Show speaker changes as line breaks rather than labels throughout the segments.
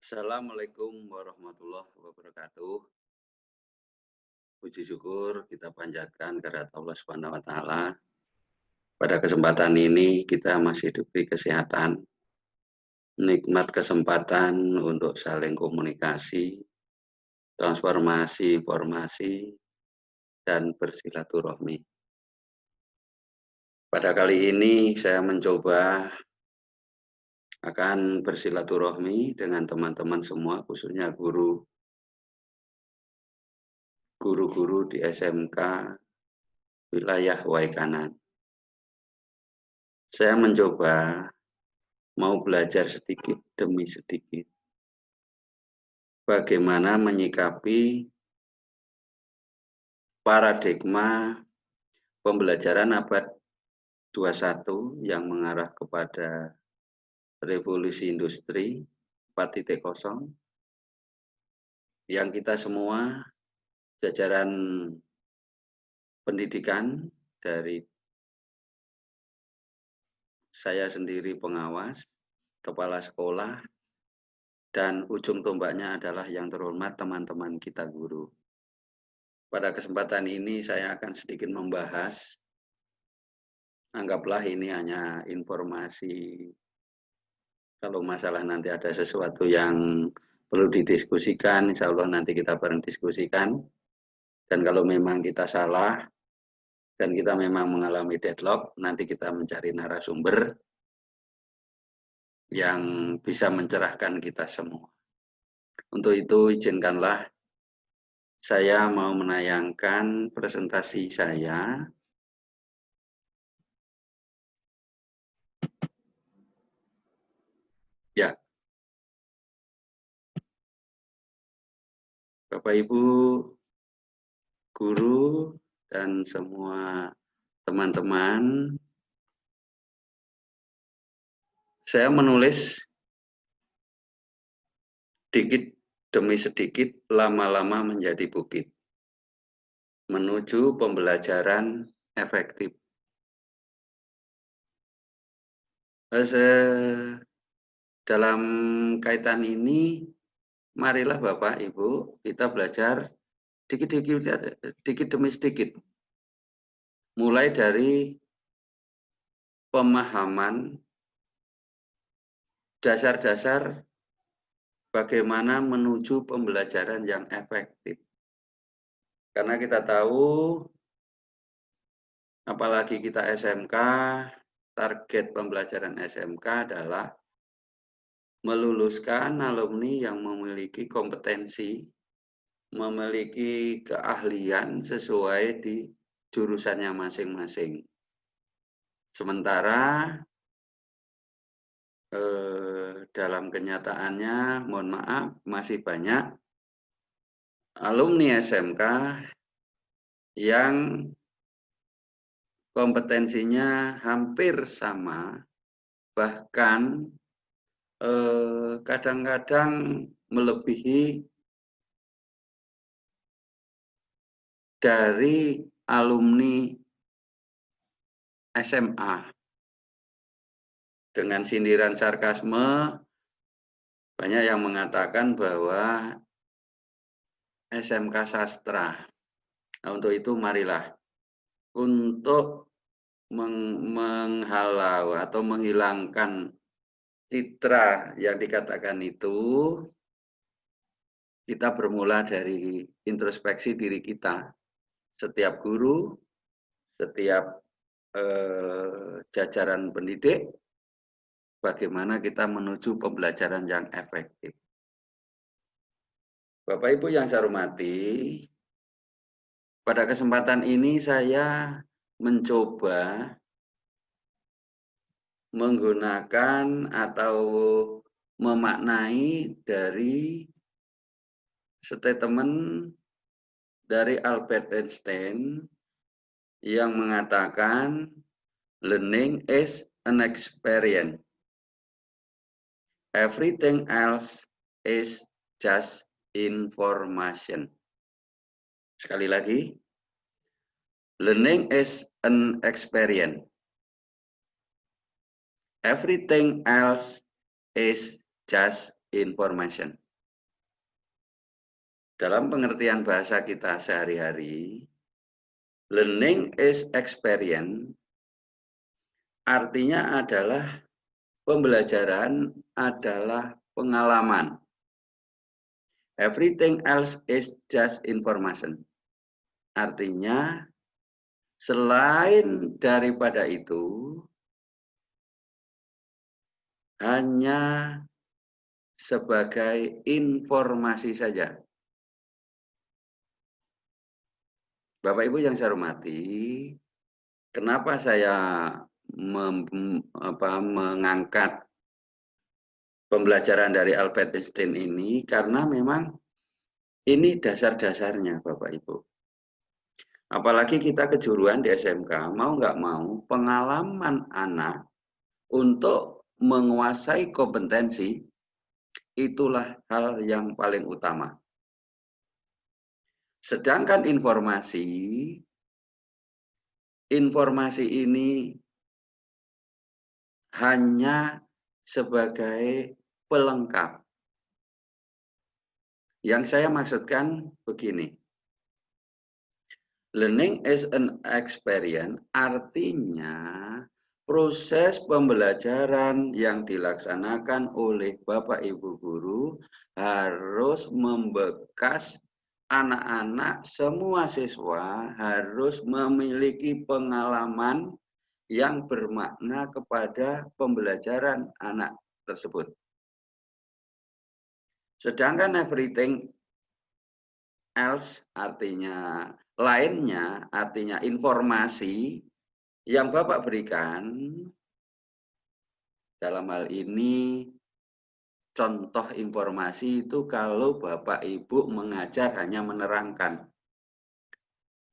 Assalamualaikum warahmatullahi wabarakatuh. Puji syukur kita panjatkan kehadirat Allah Subhanahu wa taala. Pada kesempatan ini kita masih diberi kesehatan, nikmat kesempatan untuk saling komunikasi, transformasi informasi, dan bersilaturahmi. Pada kali ini saya mencoba akan bersilaturahmi dengan teman-teman semua, khususnya guru-guru di SMK wilayah Waikanan. Saya mencoba mau belajar sedikit demi sedikit bagaimana menyikapi paradigma pembelajaran abad 21 yang mengarah kepada revolusi industri 4.0 yang kita semua jajaran pendidikan dari saya sendiri pengawas, kepala sekolah, dan ujung tombaknya adalah yang terhormat teman-teman kita guru. Pada kesempatan ini saya akan sedikit membahas, anggaplah ini hanya informasi. Kalau masalah nanti ada sesuatu yang perlu didiskusikan, insya Allah nanti kita bareng diskusikan. Dan kalau memang kita salah, dan kita memang mengalami deadlock, nanti kita mencari narasumber yang bisa mencerahkan kita semua. Untuk itu izinkanlah saya mau menayangkan presentasi saya. Ya, Bapak Ibu guru dan semua teman-teman, saya menulis sedikit demi sedikit, lama-lama menjadi bukit, menuju pembelajaran efektif. Dalam kaitan ini, marilah Bapak Ibu kita belajar dikit demi sedikit. Mulai dari pemahaman dasar-dasar bagaimana menuju pembelajaran yang efektif. Karena kita tahu, apalagi kita SMK, target pembelajaran SMK adalah meluluskan alumni yang memiliki kompetensi, memiliki keahlian sesuai di jurusannya masing-masing. Sementara dalam kenyataannya, mohon maaf, masih banyak alumni SMK yang kompetensinya hampir sama, bahkan kadang-kadang melebihi dari alumni SMA. Dengan sindiran sarkasme, banyak yang mengatakan bahwa SMK sastra. Nah, untuk itu marilah untuk menghalau atau menghilangkan citra yang dikatakan itu, kita bermula dari introspeksi diri kita. Setiap guru, setiap jajaran pendidik, bagaimana kita menuju pembelajaran yang efektif. Bapak Ibu yang saya hormati, pada kesempatan ini saya mencoba menggunakan atau memaknai dari statement dari Albert Einstein yang mengatakan learning is an experience. Everything else is just information. Sekali lagi, learning is an experience. Everything else is just information. Dalam pengertian bahasa kita sehari-hari, learning is experience artinya adalah pembelajaran adalah pengalaman. Everything else is just information. Artinya, selain daripada itu, hanya sebagai informasi saja. Bapak Ibu yang saya hormati, kenapa saya mengangkat pembelajaran dari Albert Einstein ini? Karena memang ini dasar-dasarnya Bapak Ibu. Apalagi kita kejuruan di SMK, mau nggak mau pengalaman anak untuk menguasai kompetensi itulah hal yang paling utama. Sedangkan informasi ini hanya sebagai pelengkap. Yang saya maksudkan begini. Learning is an experience artinya proses pembelajaran yang dilaksanakan oleh Bapak Ibu guru harus membekas anak-anak, semua siswa harus memiliki pengalaman yang bermakna kepada pembelajaran anak tersebut. Sedangkan everything else artinya lainnya, artinya informasi yang Bapak berikan, dalam hal ini contoh informasi itu kalau Bapak Ibu mengajar hanya menerangkan.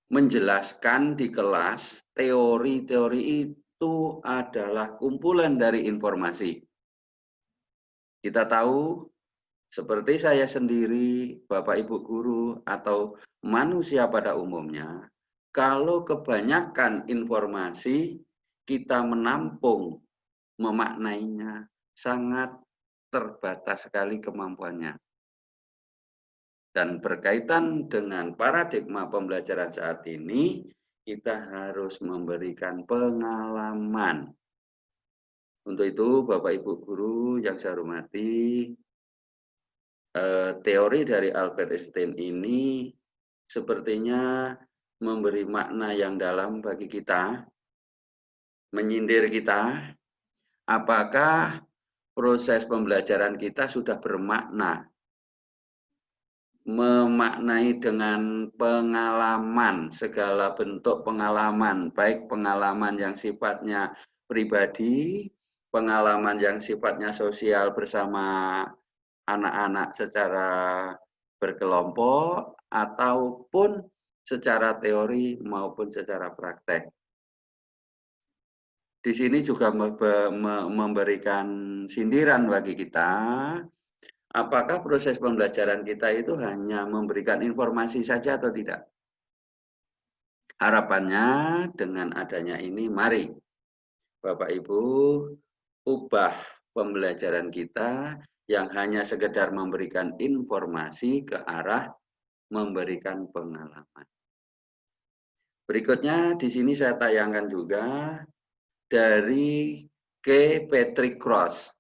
Menjelaskan di kelas, teori-teori itu adalah kumpulan dari informasi. Kita tahu, seperti saya sendiri, Bapak Ibu guru, atau manusia pada umumnya, kalau kebanyakan informasi, kita menampung, memaknainya, sangat terbatas sekali kemampuannya. Dan berkaitan dengan paradigma pembelajaran saat ini, kita harus memberikan pengalaman. Untuk itu, Bapak Ibu guru yang saya hormati, teori dari Albert Einstein ini sepertinya memberi makna yang dalam bagi kita, menyindir kita, apakah proses pembelajaran kita sudah bermakna, memaknai dengan pengalaman, segala bentuk pengalaman, baik pengalaman yang sifatnya pribadi, pengalaman yang sifatnya sosial bersama anak-anak secara berkelompok, ataupun secara teori maupun secara praktek. Di sini juga memberikan sindiran bagi kita, apakah proses pembelajaran kita itu hanya memberikan informasi saja atau tidak? Harapannya dengan adanya ini, mari Bapak Ibu ubah pembelajaran kita yang hanya sekedar memberikan informasi ke arah memberikan pengalaman. Berikutnya di sini saya tayangkan juga dari K. Patrick Cross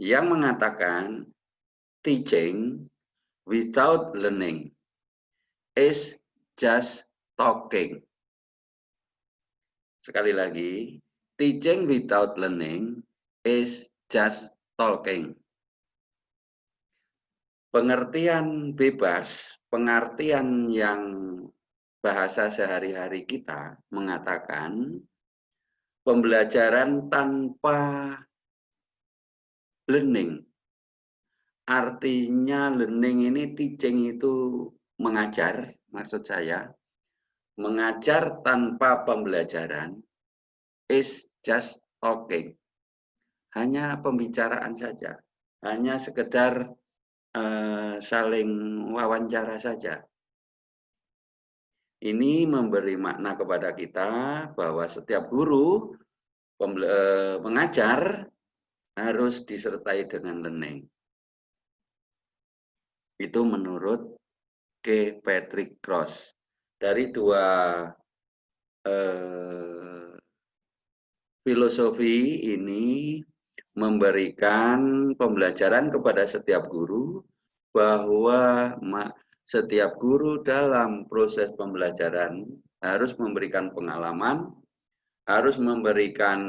yang mengatakan teaching without learning is just talking. Sekali lagi, teaching without learning is just talking. Pengertian bebas, pengertian yang bahasa sehari-hari kita mengatakan pembelajaran tanpa learning. Artinya learning ini, teaching itu mengajar, maksud saya. Mengajar tanpa pembelajaran is just talking. Hanya pembicaraan saja. Hanya sekedar saling wawancara saja. Ini memberi makna kepada kita bahwa setiap guru mengajar harus disertai dengan learning. Itu menurut K. Patrick Cross. Dari dua filosofi ini memberikan pembelajaran kepada setiap guru bahwa setiap guru dalam proses pembelajaran harus memberikan pengalaman, harus memberikan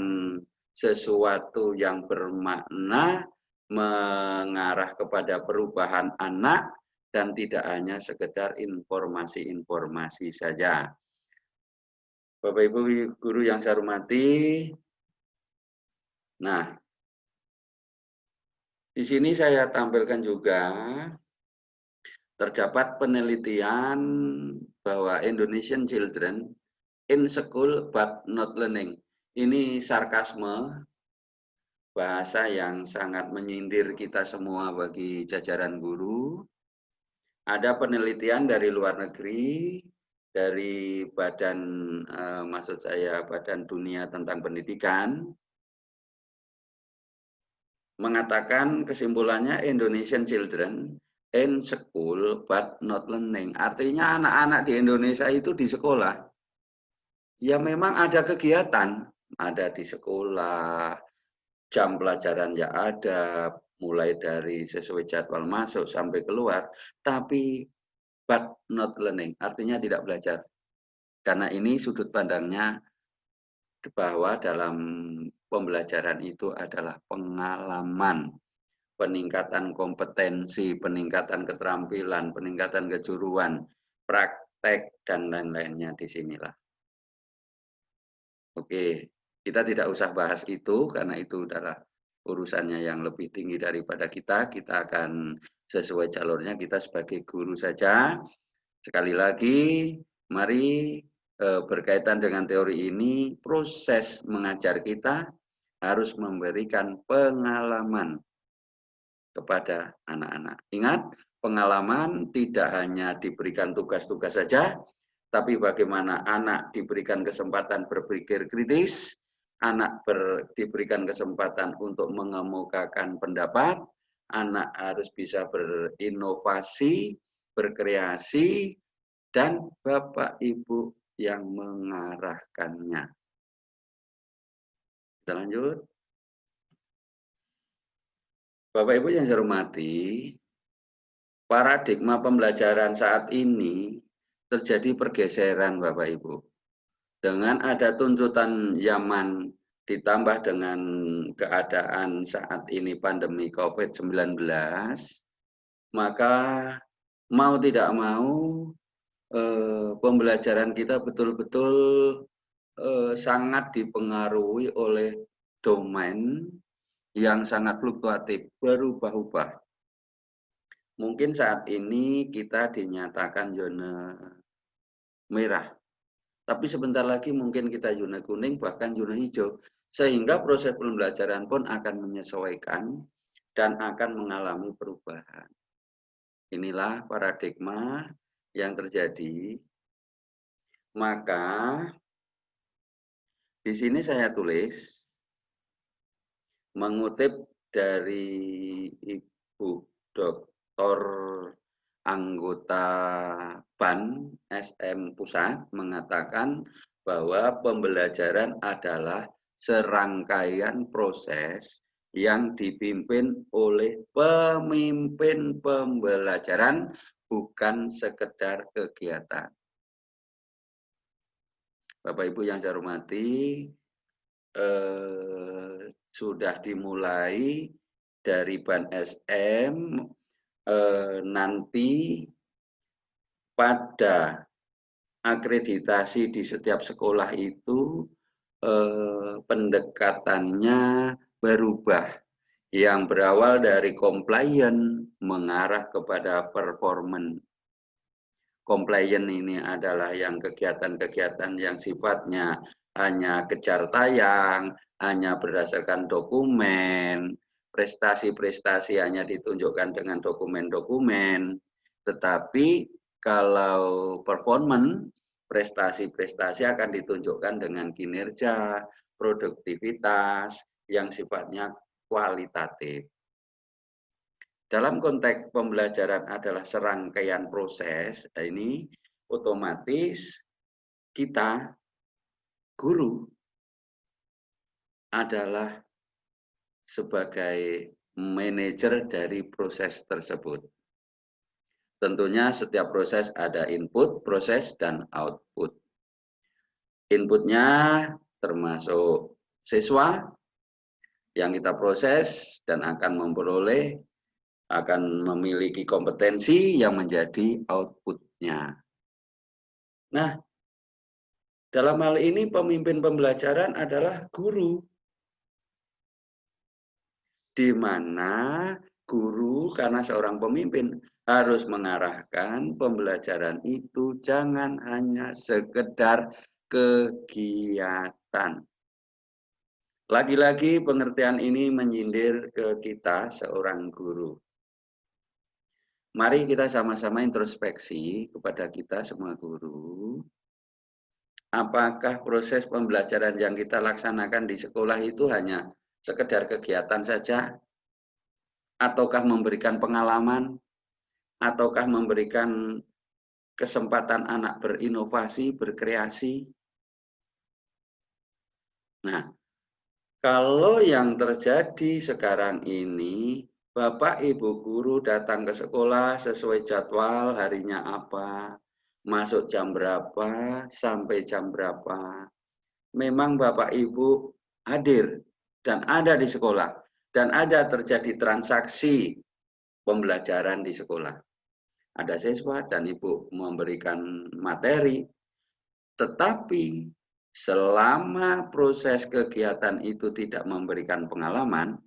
sesuatu yang bermakna, mengarah kepada perubahan anak, dan tidak hanya sekedar informasi-informasi saja. Bapak Ibu guru yang saya hormati, nah, di sini saya tampilkan juga terdapat penelitian bahwa Indonesian children in school but not learning. Ini sarkasme, bahasa yang sangat menyindir kita semua bagi jajaran guru. Ada penelitian dari luar negeri, dari badan, maksud saya Badan Dunia tentang Pendidikan, mengatakan kesimpulannya Indonesian children in school but not learning. Artinya anak-anak di Indonesia itu di sekolah. Ya memang ada kegiatan, ada di sekolah, jam pelajaran ya ada, mulai dari sesuai jadwal masuk sampai keluar, tapi but not learning, artinya tidak belajar. Karena ini sudut pandangnya bahwa dalam pembelajaran itu adalah pengalaman, peningkatan kompetensi, peningkatan keterampilan, peningkatan kejuruan, praktek, dan lain-lainnya di sinilah. Oke, kita tidak usah bahas itu karena itu adalah urusannya yang lebih tinggi daripada kita. Kita akan sesuai jalurnya, kita sebagai guru saja. Sekali lagi, mari berkaitan dengan teori ini, proses mengajar kita harus memberikan pengalaman kepada anak-anak. Ingat, pengalaman tidak hanya diberikan tugas-tugas saja, tapi bagaimana anak diberikan kesempatan berpikir kritis, anak diberikan kesempatan untuk mengemukakan pendapat, anak harus bisa berinovasi, berkreasi, dan Bapak Ibu yang mengarahkannya. Kita lanjut. Bapak Ibu yang saya hormati, paradigma pembelajaran saat ini terjadi pergeseran Bapak Ibu. Dengan ada tuntutan zaman ditambah dengan keadaan saat ini pandemi COVID-19, maka mau tidak mau pembelajaran kita betul-betul sangat dipengaruhi oleh domain yang sangat fluktuatif, berubah-ubah. Mungkin saat ini kita dinyatakan zona merah, tapi sebentar lagi mungkin kita zona kuning, bahkan zona hijau. Sehingga proses pembelajaran pun akan menyesuaikan dan akan mengalami perubahan. Inilah paradigma yang terjadi. Maka di sini saya tulis mengutip dari Ibu Dr. anggota BAN SM Pusat mengatakan bahwa pembelajaran adalah serangkaian proses yang dipimpin oleh pemimpin pembelajaran, bukan sekedar kegiatan. Bapak Ibu yang saya hormati, sudah dimulai dari BAN SM, nanti pada akreditasi di setiap sekolah itu pendekatannya berubah, yang berawal dari compliant mengarah kepada performance. Compliant ini adalah yang kegiatan-kegiatan yang sifatnya hanya kejar tayang, hanya berdasarkan dokumen, prestasi-prestasi hanya ditunjukkan dengan dokumen-dokumen. Tetapi kalau performance, prestasi-prestasi akan ditunjukkan dengan kinerja, produktivitas yang sifatnya kualitatif. Dalam konteks pembelajaran adalah serangkaian proses, ini otomatis kita, guru, adalah sebagai manajer dari proses tersebut. Tentunya setiap proses ada input, proses, dan output. Inputnya termasuk siswa yang kita proses dan akan memiliki kompetensi yang menjadi outputnya. Nah, dalam hal ini pemimpin pembelajaran adalah guru, di mana guru karena seorang pemimpin harus mengarahkan pembelajaran itu jangan hanya sekedar kegiatan. Lagi-lagi pengertian ini menyindir ke kita seorang guru. Mari kita sama-sama introspeksi kepada kita semua guru. Apakah proses pembelajaran yang kita laksanakan di sekolah itu hanya sekedar kegiatan saja? Ataukah memberikan pengalaman? Ataukah memberikan kesempatan anak berinovasi, berkreasi? Nah, kalau yang terjadi sekarang ini, Bapak Ibu guru datang ke sekolah sesuai jadwal, harinya apa, masuk jam berapa, sampai jam berapa. Memang Bapak Ibu hadir dan ada di sekolah. Dan ada terjadi transaksi pembelajaran di sekolah. Ada siswa dan Ibu memberikan materi. Tetapi selama proses kegiatan itu tidak memberikan pengalaman,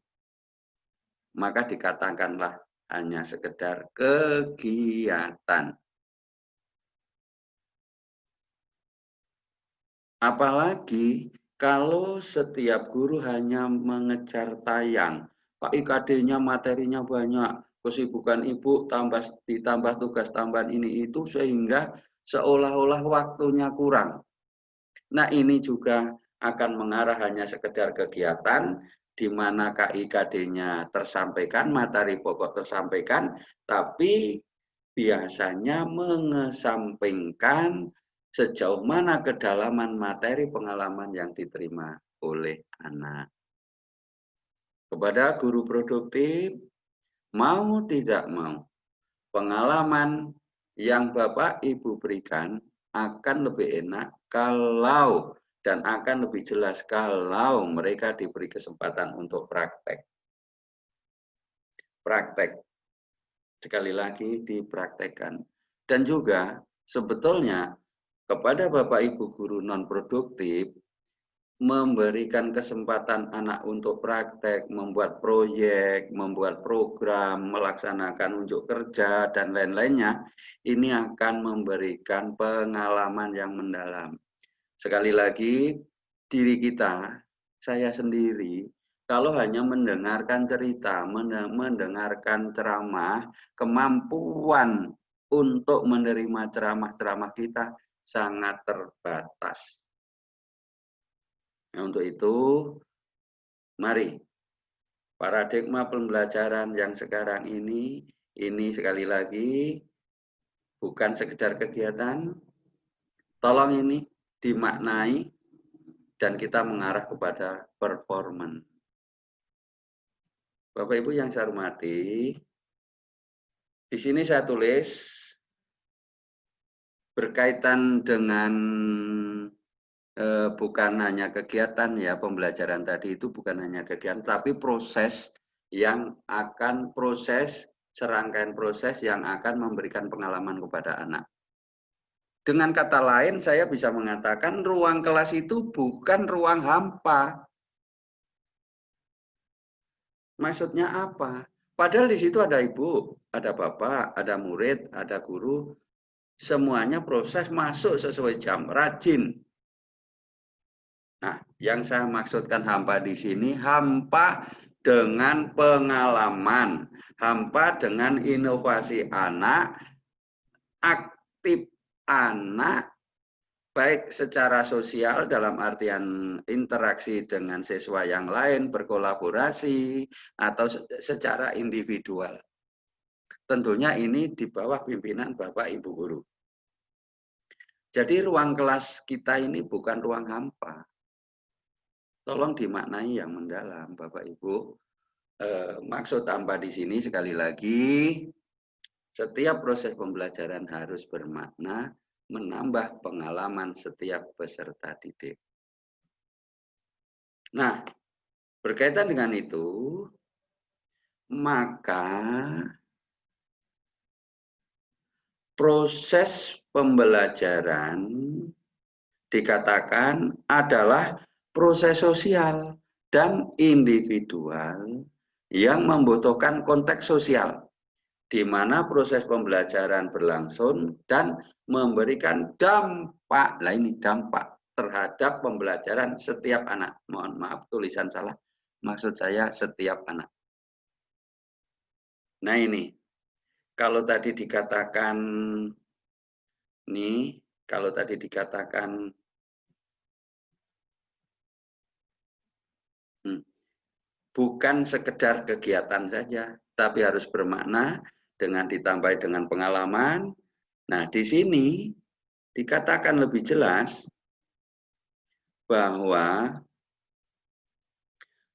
maka dikatakanlah hanya sekedar kegiatan. Apalagi kalau setiap guru hanya mengejar tayang, Pak IKD-nya materinya banyak, kesibukan Ibu ditambah tugas tambahan ini itu sehingga seolah-olah waktunya kurang. Nah, ini juga akan mengarah hanya sekedar kegiatan di mana KIKD-nya tersampaikan, materi pokok tersampaikan, tapi biasanya mengesampingkan sejauh mana kedalaman materi pengalaman yang diterima oleh anak. Kepada guru produktif, mau tidak mau, pengalaman yang Bapak Ibu berikan akan lebih enak kalau dan akan lebih jelas kalau mereka diberi kesempatan untuk praktek. Praktek. Sekali lagi dipraktekkan. Dan juga sebetulnya kepada Bapak Ibu guru non produktif, memberikan kesempatan anak untuk praktek, membuat proyek, membuat program, melaksanakan unjuk kerja, dan lain-lainnya, ini akan memberikan pengalaman yang mendalam. Sekali lagi, diri kita, saya sendiri, kalau hanya mendengarkan cerita, mendengarkan ceramah, kemampuan untuk menerima ceramah-ceramah kita sangat terbatas. Nah, untuk itu, mari paradigma pembelajaran yang sekarang ini sekali lagi bukan sekedar kegiatan, tolong ini dimaknai dan kita mengarah kepada performance. Bapak Ibu yang saya hormati, di sini saya tulis berkaitan dengan bukan hanya kegiatan ya, pembelajaran tadi itu bukan hanya kegiatan, tapi proses yang akan serangkaian proses yang akan memberikan pengalaman kepada anak. Dengan kata lain, saya bisa mengatakan ruang kelas itu bukan ruang hampa. Maksudnya apa? Padahal di situ ada ibu, ada bapak, ada murid, ada guru. Semuanya proses masuk sesuai jam, rajin. Nah, yang saya maksudkan hampa di sini, hampa dengan pengalaman, hampa dengan inovasi anak, aktif anak, baik secara sosial dalam artian interaksi dengan siswa yang lain, berkolaborasi, atau secara individual. Tentunya ini di bawah pimpinan Bapak Ibu Guru. Jadi ruang kelas kita ini bukan ruang hampa. Tolong dimaknai yang mendalam, Bapak Ibu. Maksud hampa di sini sekali lagi, setiap proses pembelajaran harus bermakna menambah pengalaman setiap peserta didik. Nah, berkaitan dengan itu, maka proses pembelajaran dikatakan adalah proses sosial dan individual yang membutuhkan konteks sosial, di mana proses pembelajaran berlangsung dan memberikan dampak, lah ini dampak terhadap pembelajaran setiap anak. Mohon maaf tulisan salah, maksud saya setiap anak. Nah ini, kalau tadi dikatakan, nih, kalau tadi dikatakan, bukan sekedar kegiatan saja, tapi harus bermakna dengan ditambah dengan pengalaman. Nah, di sini dikatakan lebih jelas bahwa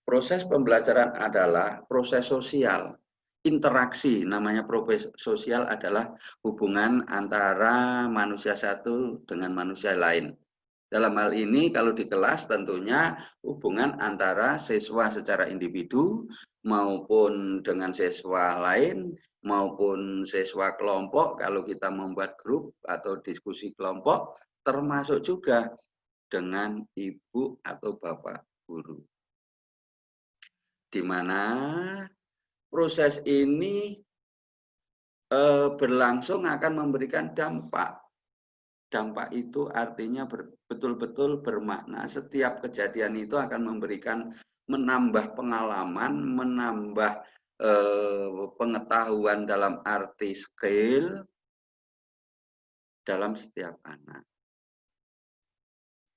proses pembelajaran adalah proses sosial. Interaksi, namanya proses sosial adalah hubungan antara manusia satu dengan manusia lain. Dalam hal ini kalau di kelas tentunya hubungan antara siswa secara individu maupun dengan siswa lain maupun siswa kelompok kalau kita membuat grup atau diskusi kelompok, termasuk juga dengan ibu atau bapak guru. Di mana proses ini berlangsung akan memberikan dampak. Dampak itu artinya betul-betul bermakna setiap kejadian itu akan memberikan, menambah pengalaman, menambah pengetahuan dalam arti skill dalam setiap anak.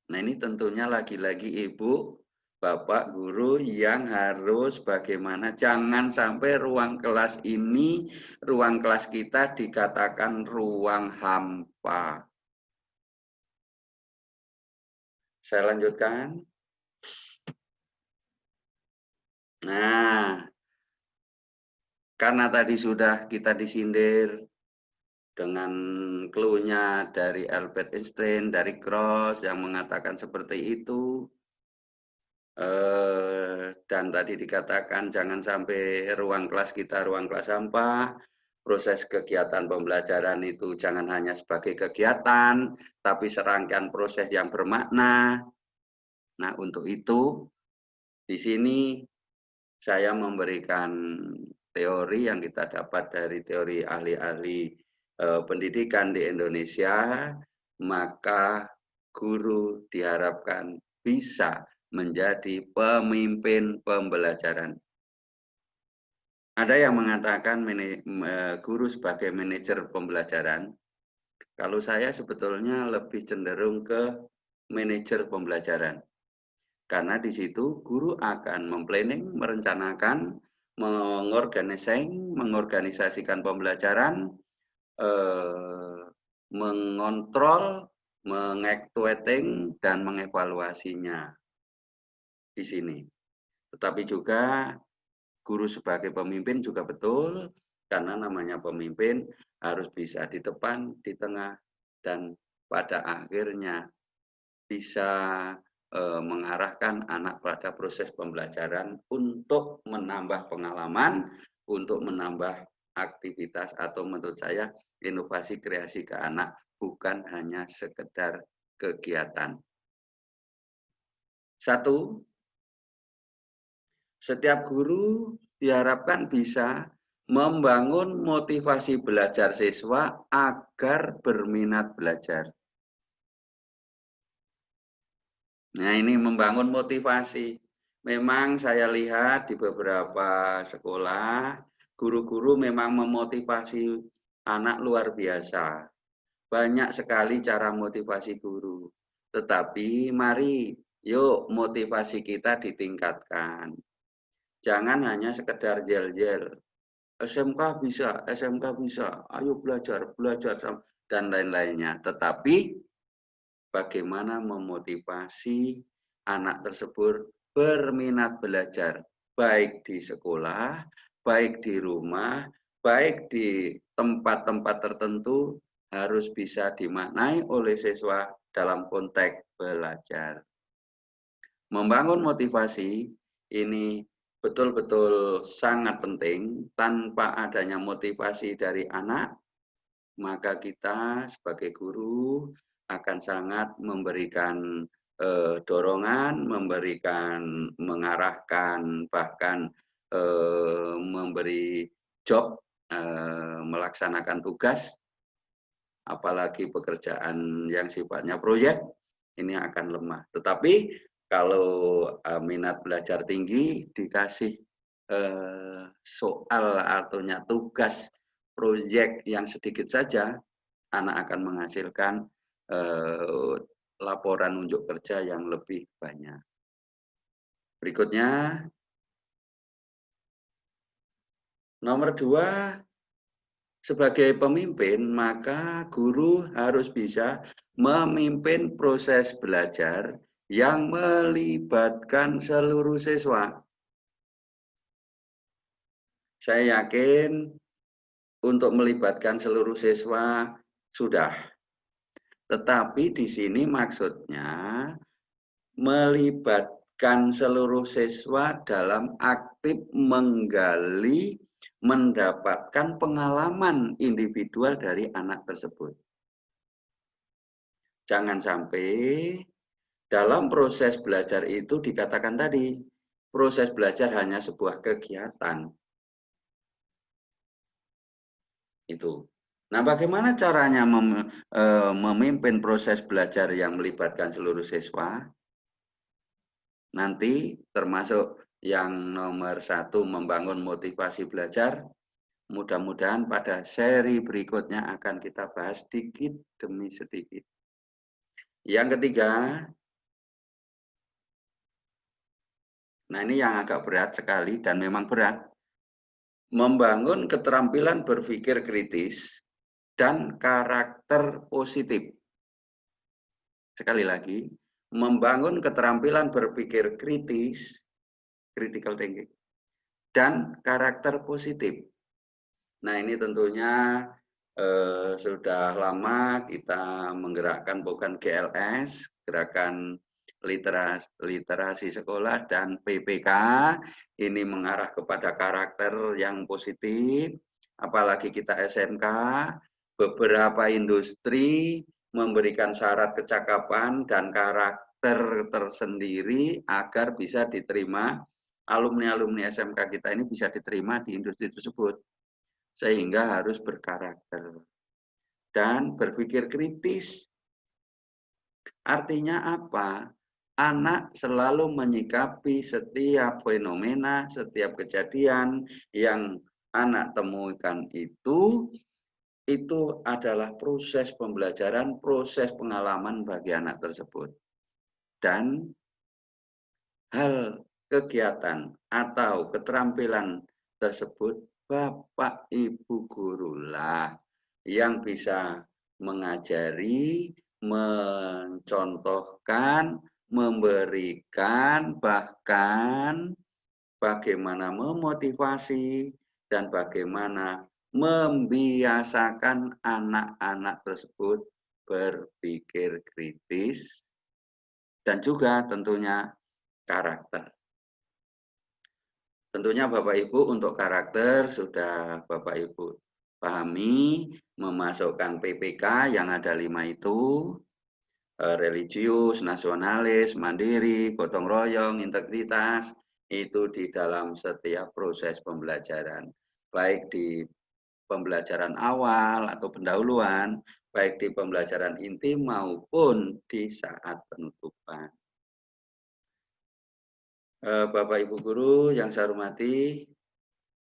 Nah ini tentunya lagi-lagi ibu, bapak guru yang harus bagaimana jangan sampai ruang kelas ini, ruang kelas kita dikatakan ruang hampa. Saya lanjutkan. Nah, karena tadi sudah kita disindir dengan clue-nya dari Albert Einstein, dari Cross yang mengatakan seperti itu. Dan tadi dikatakan jangan sampai ruang kelas kita ruang kelas sampah. Proses kegiatan pembelajaran itu jangan hanya sebagai kegiatan, tapi serangkaian proses yang bermakna. Nah, untuk itu di sini saya memberikan teori yang kita dapat dari teori ahli-ahli pendidikan di Indonesia, maka guru diharapkan bisa menjadi pemimpin pembelajaran. Ada yang mengatakan guru sebagai manajer pembelajaran. Kalau saya sebetulnya lebih cenderung ke manajer pembelajaran. Karena di situ guru akan memplanning, merencanakan, mengorganisasikan pembelajaran, mengontrol, mengaktuating, dan mengevaluasinya di sini. Tetapi juga guru sebagai pemimpin juga betul, karena namanya pemimpin harus bisa di depan, di tengah, dan pada akhirnya bisa mengarahkan anak pada proses pembelajaran untuk menambah pengalaman, untuk menambah aktivitas atau menurut saya inovasi kreasi ke anak bukan hanya sekedar kegiatan. Satu, setiap guru diharapkan bisa membangun motivasi belajar siswa agar berminat belajar. Nah, ini membangun motivasi. Memang saya lihat di beberapa sekolah, guru-guru memang memotivasi anak luar biasa. banyak sekali cara motivasi guru. Tetapi mari yuk motivasi kita ditingkatkan. Jangan hanya sekedar yel-yel. SMK bisa, SMK bisa, ayo belajar, belajar, dan lain-lainnya. Tetapi bagaimana memotivasi anak tersebut berminat belajar, baik di sekolah, baik di rumah, baik di tempat-tempat tertentu, harus bisa dimaknai oleh siswa dalam konteks belajar. Membangun motivasi ini betul-betul sangat penting. Tanpa adanya motivasi dari anak, maka kita sebagai guru akan sangat memberikan dorongan, mengarahkan, bahkan memberi job, melaksanakan tugas, apalagi pekerjaan yang sifatnya proyek, ini akan lemah. Tetapi kalau minat belajar tinggi, dikasih soal atau tugas proyek yang sedikit saja, anak akan menghasilkan laporan unjuk kerja yang lebih banyak. Berikutnya, nomor 2, sebagai pemimpin, maka guru harus bisa memimpin proses belajar yang melibatkan seluruh siswa. Saya yakin untuk melibatkan seluruh siswa sudah. Tetapi di sini maksudnya melibatkan seluruh siswa dalam aktif menggali, mendapatkan pengalaman individual dari anak tersebut. Jangan sampai dalam proses belajar itu dikatakan tadi, proses belajar hanya sebuah kegiatan. Itu. Nah, bagaimana caranya memimpin proses belajar yang melibatkan seluruh siswa? Nanti termasuk yang nomor 1, membangun motivasi belajar. Mudah-mudahan pada seri berikutnya akan kita bahas sedikit demi sedikit. Yang ketiga, nah ini yang agak berat sekali dan memang berat. Membangun keterampilan berpikir kritis dan karakter positif. Sekali lagi, membangun keterampilan berpikir kritis, critical thinking, dan karakter positif. Nah, ini tentunya sudah lama kita menggerakkan bukan GLS, gerakan literasi sekolah, dan PPK, ini mengarah kepada karakter yang positif. Apalagi kita SMK, beberapa industri memberikan syarat kecakapan dan karakter tersendiri agar bisa diterima, alumni-alumni SMK kita ini bisa diterima di industri tersebut. Sehingga harus berkarakter dan berpikir kritis. Artinya apa? Anak selalu menyikapi setiap fenomena, setiap kejadian yang anak temukan itu adalah proses pembelajaran, proses pengalaman bagi anak tersebut. Dan hal kegiatan atau keterampilan tersebut Bapak Ibu gurulah yang bisa mengajari, mencontohkan, memberikan, bahkan bagaimana memotivasi dan bagaimana membiasakan anak-anak tersebut berpikir kritis dan juga tentunya karakter. Tentunya Bapak Ibu untuk karakter sudah Bapak Ibu pahami, memasukkan PPK yang ada 5 itu, religius, nasionalis, mandiri, gotong royong, integritas, itu di dalam setiap proses pembelajaran. Baik di pembelajaran awal atau pendahuluan, baik di pembelajaran inti maupun di saat penutupan. Bapak Ibu guru yang saya hormati,